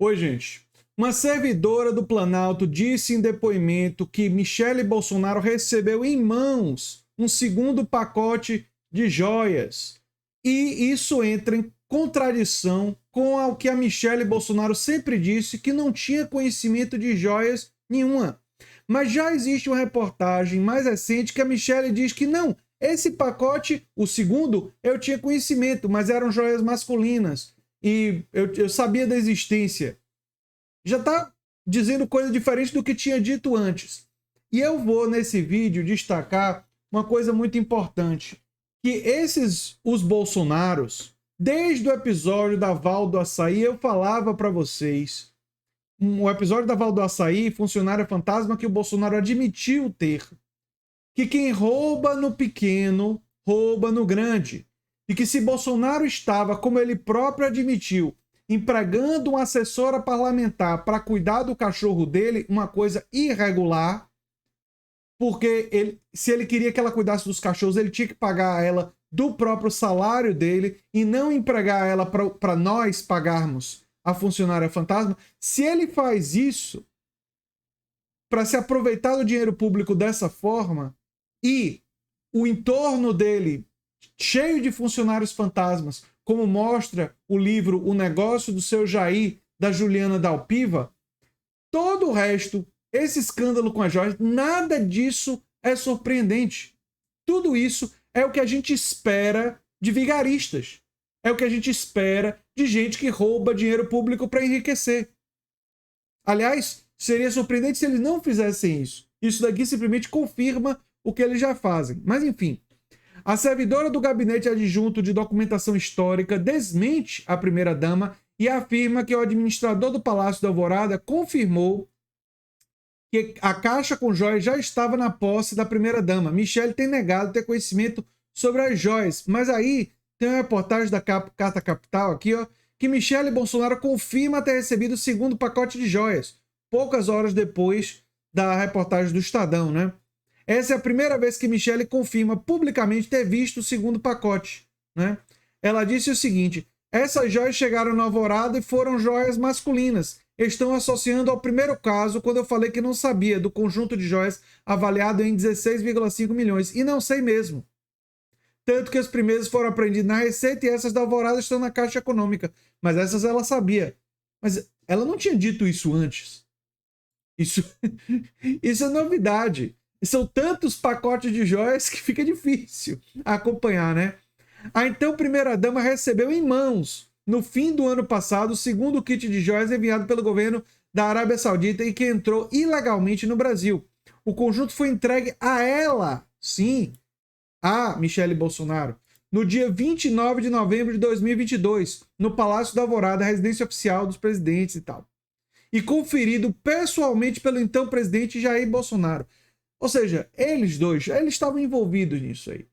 Oi, gente. Uma servidora do Planalto disse em depoimento que Michele Bolsonaro recebeu em mãos um segundo pacote de joias. E isso entra em contradição com o que a Michele Bolsonaro sempre disse, que não tinha conhecimento de joias nenhuma. Mas já existe uma reportagem mais recente que a Michele diz que não, esse pacote, o segundo, eu tinha conhecimento, mas eram joias masculinas. E eu sabia da existência. Já está dizendo coisa diferente do que tinha dito antes. E eu vou, nesse vídeo, destacar uma coisa muito importante. Que os Bolsonaros, desde o episódio da Val do Açaí, eu falava para vocês. O episódio da Val do Açaí, funcionária fantasma, que o Bolsonaro admitiu ter. Que quem rouba no pequeno, rouba no grande. E que se Bolsonaro estava, como ele próprio admitiu, empregando uma assessora parlamentar para cuidar do cachorro dele, uma coisa irregular, porque se ele queria que ela cuidasse dos cachorros, ele tinha que pagar ela do próprio salário dele e não empregar ela para nós pagarmos a funcionária fantasma. Se ele faz isso para se aproveitar do dinheiro público dessa forma e o entorno dele cheio de funcionários fantasmas, como mostra o livro O Negócio do Seu Jair, da Juliana Dalpiva, todo o resto, esse escândalo com as joias, nada disso é surpreendente. Tudo isso é o que a gente espera de vigaristas. É o que a gente espera de gente que rouba dinheiro público para enriquecer. Aliás, seria surpreendente se eles não fizessem isso. Isso daqui simplesmente confirma o que eles já fazem. Mas enfim, a servidora do Gabinete Adjunto de Documentação Histórica desmente a primeira-dama e afirma que o administrador do Palácio da Alvorada confirmou que a caixa com joias já estava na posse da primeira-dama. Michele tem negado ter conhecimento sobre as joias, mas aí tem uma reportagem da Carta Capital aqui, ó, que Michele Bolsonaro confirma ter recebido o segundo pacote de joias, poucas horas depois da reportagem do Estadão, né? Essa é a primeira vez que Michele confirma publicamente ter visto o segundo pacote, né? Ela disse o seguinte: essas joias chegaram na Alvorada e foram joias masculinas. Estão associando ao primeiro caso, quando eu falei que não sabia do conjunto de joias avaliado em 16,5 milhões. E não sei mesmo. Tanto que os primeiros foram apreendidos na Receita e essas da Alvorada estão na Caixa Econômica. Mas essas ela sabia. Mas ela não tinha dito isso antes. Isso é novidade. E são tantos pacotes de joias que fica difícil acompanhar, né? A então primeira-dama recebeu em mãos, no fim do ano passado, o segundo kit de joias enviado pelo governo da Arábia Saudita e que entrou ilegalmente no Brasil. O conjunto foi entregue a ela, sim, a Michele Bolsonaro, no dia 29 de novembro de 2022, no Palácio da Alvorada, residência oficial dos presidentes e tal. E conferido pessoalmente pelo então presidente Jair Bolsonaro. Ou seja, eles dois, eles estavam envolvidos nisso aí.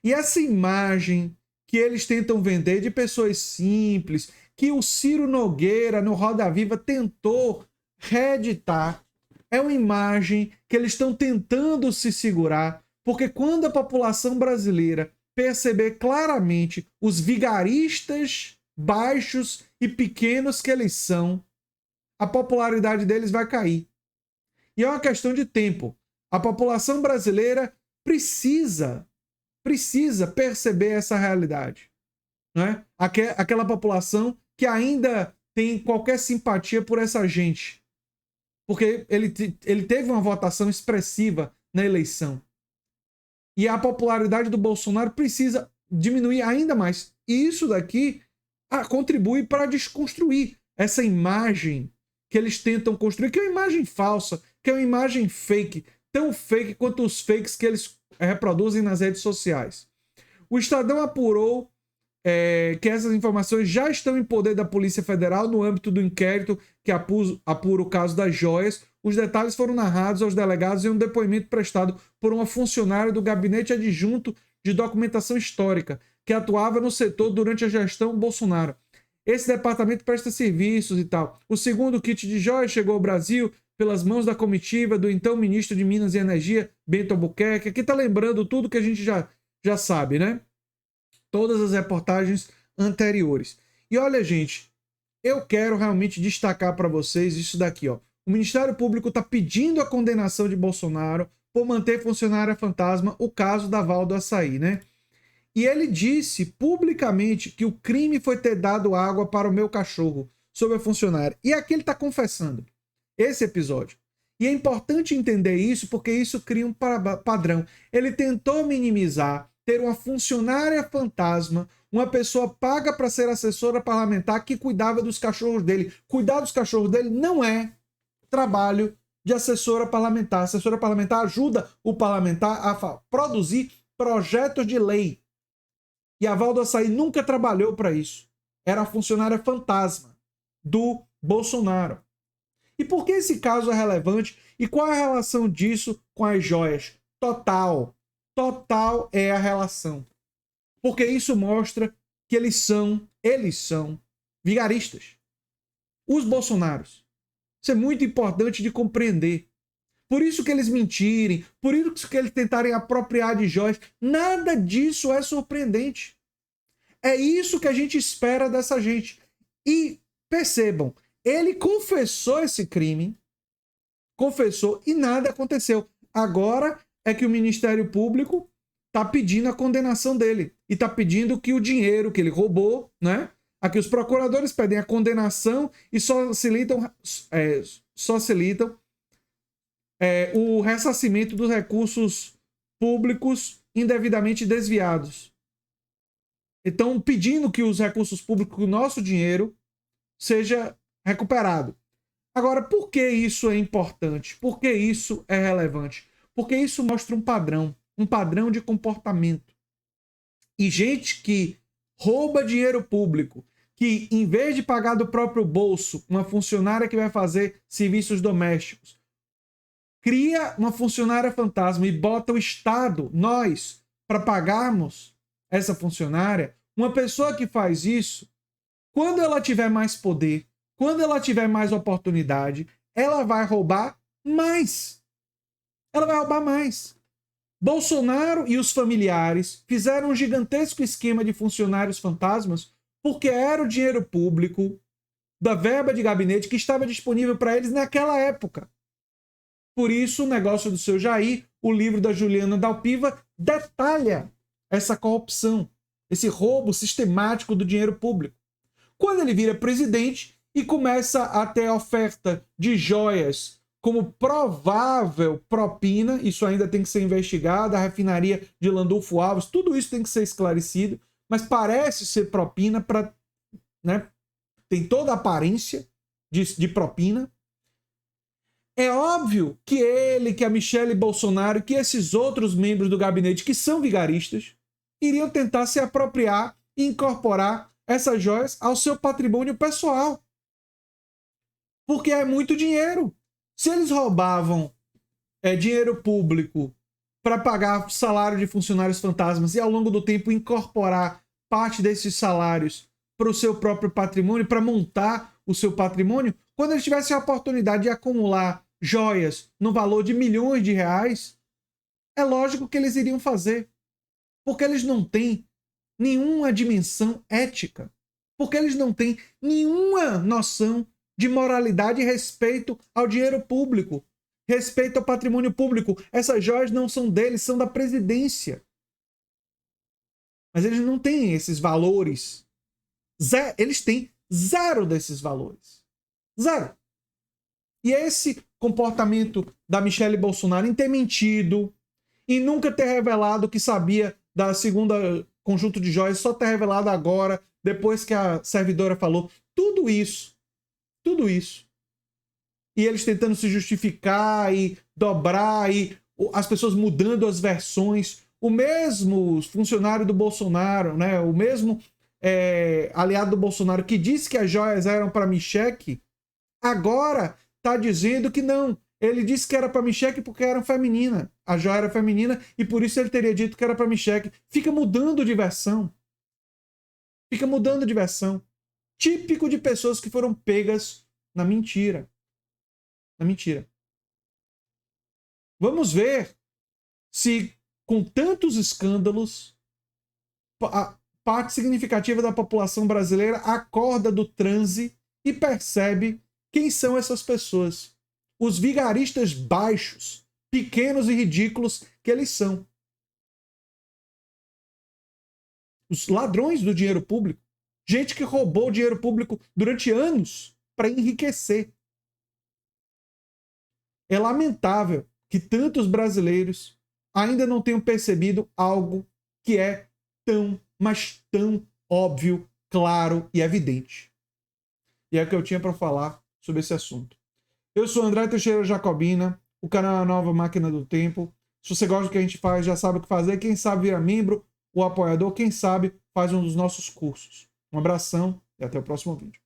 E essa imagem que eles tentam vender de pessoas simples, que o Ciro Nogueira, no Roda Viva, tentou reeditar, é uma imagem que eles estão tentando se segurar, porque quando a população brasileira perceber claramente os vigaristas baixos e pequenos que eles são, a popularidade deles vai cair. E é uma questão de tempo. A população brasileira precisa perceber essa realidade, não é? Aquela população que ainda tem qualquer simpatia por essa gente, porque ele teve uma votação expressiva na eleição. E a popularidade do Bolsonaro precisa diminuir ainda mais. E isso daqui contribui para desconstruir essa imagem que eles tentam construir, que é uma imagem falsa, que é uma imagem fake, tão fake quanto os fakes que eles reproduzem nas redes sociais. O Estadão apurou que essas informações já estão em poder da Polícia Federal no âmbito do inquérito que apura o caso das joias. Os detalhes foram narrados aos delegados em um depoimento prestado por uma funcionária do Gabinete Adjunto de Documentação Histórica, que atuava no setor durante a gestão Bolsonaro. Esse departamento presta serviços e tal. O segundo kit de joias chegou ao Brasil pelas mãos da comitiva do então ministro de Minas e Energia, Bento Albuquerque. Aqui tá lembrando tudo que a gente já sabe, né? Todas as reportagens anteriores. E olha, gente, eu quero realmente destacar para vocês isso daqui, ó. O Ministério Público está pedindo a condenação de Bolsonaro por manter funcionária fantasma, o caso da Val do Açaí, né? E ele disse publicamente que o crime foi ter dado água para o meu cachorro sobre a funcionária. E aqui ele está confessando esse episódio. E é importante entender isso porque isso cria um padrão. Ele tentou minimizar ter uma funcionária fantasma, uma pessoa paga para ser assessora parlamentar que cuidava dos cachorros dele. Cuidar dos cachorros dele não é trabalho de assessora parlamentar. A assessora parlamentar ajuda o parlamentar a produzir projetos de lei. E a Val do Açaí nunca trabalhou para isso. Era a funcionária fantasma do Bolsonaro. E por que esse caso é relevante? E qual é a relação disso com as joias? Total. Total é a relação. Porque isso mostra que eles são vigaristas. Os Bolsonaros. Isso é muito importante de compreender. Por isso que eles mentirem, por isso que eles tentarem apropriar de joias, nada disso é surpreendente. É isso que a gente espera dessa gente. E percebam, ele confessou esse crime, confessou e nada aconteceu. Agora é que o Ministério Público está pedindo a condenação dele e está pedindo que o dinheiro que ele roubou, né? Aqui os procuradores pedem a condenação e só facilitam o ressarcimento dos recursos públicos indevidamente desviados. Então, pedindo que os recursos públicos, o nosso dinheiro, seja recuperado. Agora, por que isso é importante? Por que isso é relevante? Porque isso mostra um padrão de comportamento. E gente que rouba dinheiro público, que em vez de pagar do próprio bolso uma funcionária que vai fazer serviços domésticos, cria uma funcionária fantasma e bota o Estado, nós, para pagarmos essa funcionária, uma pessoa que faz isso, quando ela tiver mais poder, quando ela tiver mais oportunidade, ela vai roubar mais. Ela vai roubar mais. Bolsonaro e os familiares fizeram um gigantesco esquema de funcionários fantasmas porque era o dinheiro público da verba de gabinete que estava disponível para eles naquela época. Por isso, o negócio do seu Jair, o livro da Juliana Dalpiva, detalha essa corrupção, esse roubo sistemático do dinheiro público. Quando ele vira presidente e começa a ter oferta de joias como provável propina, isso ainda tem que ser investigado, a refinaria de Landulfo Alves, tudo isso tem que ser esclarecido, mas parece ser propina, né? Tem toda a aparência de propina. É óbvio que ele, que a Michele Bolsonaro, que esses outros membros do gabinete que são vigaristas, iriam tentar se apropriar e incorporar essas joias ao seu patrimônio pessoal. Porque é muito dinheiro. Se eles roubavam dinheiro público para pagar salário de funcionários fantasmas e ao longo do tempo incorporar parte desses salários para o seu próprio patrimônio, para montar o seu patrimônio, quando eles tivessem a oportunidade de acumular joias no valor de milhões de reais, é lógico que eles iriam fazer. Porque eles não têm nenhuma dimensão ética. Porque eles não têm nenhuma noção de moralidade e respeito ao dinheiro público, respeito ao patrimônio público. Essas joias não são deles, são da presidência. Mas eles não têm esses valores. Eles têm zero desses valores. Zero. E esse comportamento da Michele Bolsonaro em ter mentido, em nunca ter revelado que sabia da segunda conjunto de joias, só ter revelado agora, depois que a servidora falou, tudo isso. E eles tentando se justificar e dobrar, e as pessoas mudando as versões. O mesmo funcionário do Bolsonaro, né? O mesmo aliado do Bolsonaro que disse que as joias eram para Michele, agora está dizendo que não. Ele disse que era para Michele porque era feminina. A joia era feminina e por isso ele teria dito que era para Michele. Fica mudando de versão. Típico de pessoas que foram pegas na mentira. Vamos ver se, com tantos escândalos, a parte significativa da população brasileira acorda do transe e percebe quem são essas pessoas. Os vigaristas baixos, pequenos e ridículos que eles são. Os ladrões do dinheiro público. Gente que roubou o dinheiro público durante anos para enriquecer. É lamentável que tantos brasileiros ainda não tenham percebido algo que é tão, mas tão óbvio, claro e evidente. E é o que eu tinha para falar sobre esse assunto. Eu sou André Teixeira Jacobina, o canal é a Nova Máquina do Tempo. Se você gosta do que a gente faz, já sabe o que fazer. Quem sabe vira membro ou apoiador, quem sabe faz um dos nossos cursos. Um abração e até o próximo vídeo.